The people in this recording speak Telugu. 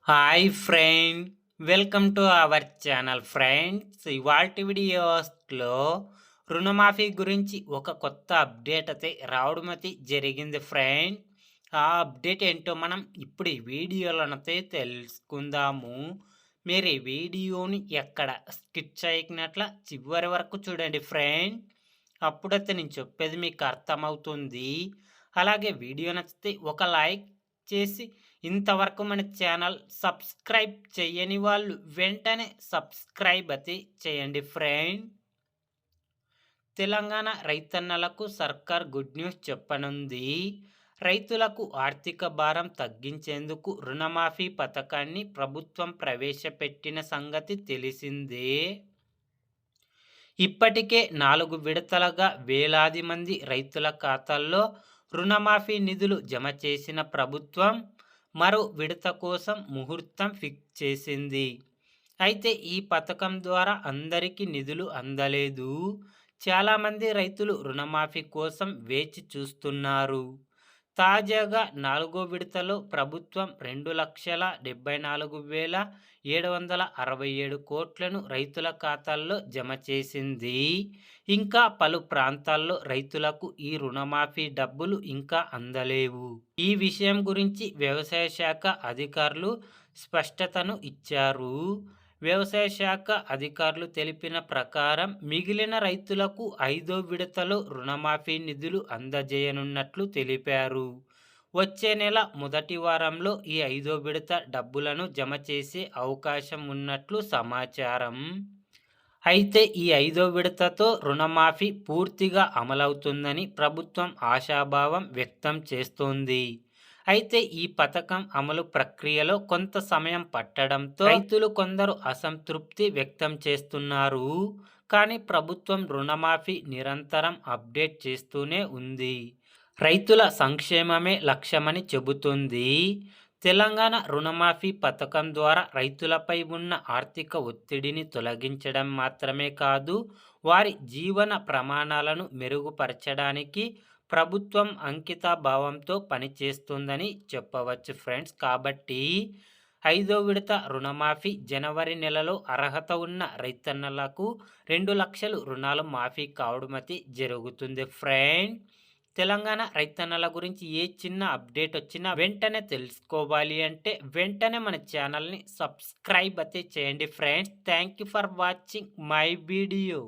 Hi friend, welcome to our channel friends. ఇవాల్టి వీడియోస్లో రుణమాఫీ గురించి ఒక కొత్త అప్డేట్ అయితే రావడం అయితే జరిగింది ఫ్రెండ్. ఆ అప్డేట్ ఏంటో మనం ఇప్పుడు ఈ వీడియోలోనైతే తెలుసుకుందాము. మీరు ఈ వీడియోని ఎక్కడ స్కిప్ చేయకున్నట్ల చివరి వరకు చూడండి ఫ్రెండ్. అప్పుడైతే నేను చెప్పేది మీకు అర్థమవుతుంది. అలాగే వీడియో నచ్చితే ఒక లైక్ చేసి ఇంతవరకు మన ఛానల్ సబ్స్క్రైబ్ చేయని వాళ్ళు వెంటనే సబ్స్క్రైబ్ అయితే చేయండి ఫ్రెండ్. తెలంగాణ రైతన్నలకు సర్కార్ గుడ్ న్యూస్ చెప్పనుంది. రైతులకు ఆర్థిక భారం తగ్గించేందుకు రుణమాఫీ పథకాన్ని ప్రభుత్వం ప్రవేశపెట్టిన సంగతి తెలిసిందే. ఇప్పటికే 4 విడతలుగా వేలాది మంది రైతుల ఖాతాల్లో రుణమాఫీ నిధులు జమ చేసిన ప్రభుత్వం మరో విడత కోసం ముహూర్తం ఫిక్స్ చేసింది. అయితే ఈ పథకం ద్వారా అందరికీ నిధులు అందలేదు. చాలామంది రైతులు రుణమాఫీ కోసం వేచి చూస్తున్నారు. తాజాగా 4వ విడతలో ప్రభుత్వం 2,74,767 కోట్లను రైతుల ఖాతాల్లో జమ చేసింది. ఇంకా పలు ప్రాంతాల్లో రైతులకు ఈ రుణమాఫీ డబ్బులు ఇంకా అందలేవు. ఈ విషయం గురించి వ్యవసాయ శాఖ అధికారులు స్పష్టతను ఇచ్చారు. వ్యవసాయ శాఖ అధికారులు తెలిపిన ప్రకారం మిగిలిన రైతులకు 5వ విడతలో రుణమాఫీ నిధులు అందజేయనున్నట్లు తెలిపారు. వచ్చే నెల మొదటి వారంలో ఈ 5వ విడత డబ్బులను జమ చేసే అవకాశం ఉన్నట్లు సమాచారం. అయితే ఈ 5వ విడతతో రుణమాఫీ పూర్తిగా అమలవుతుందని ప్రభుత్వం ఆశాభావం వ్యక్తం చేస్తోంది. అయితే ఈ పథకం అమలు ప్రక్రియలో కొంత సమయం పట్టడంతో రైతులు కొందరు అసంతృప్తి వ్యక్తం చేస్తున్నారు. కానీ ప్రభుత్వం రుణమాఫీ నిరంతరం అప్డేట్ చేస్తూనే ఉంది. రైతుల సంక్షేమమే లక్ష్యమని చెబుతుంది. తెలంగాణ రుణమాఫీ పథకం ద్వారా రైతులపై ఉన్న ఆర్థిక ఒత్తిడిని తొలగించడం మాత్రమే కాదు, వారి జీవన ప్రమాణాలను మెరుగుపరచడానికి ప్రభుత్వం అంకితభావంతో పనిచేస్తుందని చెప్పవచ్చు ఫ్రెండ్స్. కాబట్టి 5వ విడత రుణమాఫీ జనవరి నెలలో అర్హత ఉన్న రైతన్నలకు 2 లక్షలు రుణాలు మాఫీ కావడం అయితే జరుగుతుంది ఫ్రెండ్. తెలంగాణ రైతన్నల గురించి ఏ చిన్న అప్డేట్ వచ్చినా వెంటనే తెలుసుకోవాలి అంటే వెంటనే మన ఛానల్ని సబ్స్క్రైబ్ అయితే చేయండి friends. Thank you for watching my video.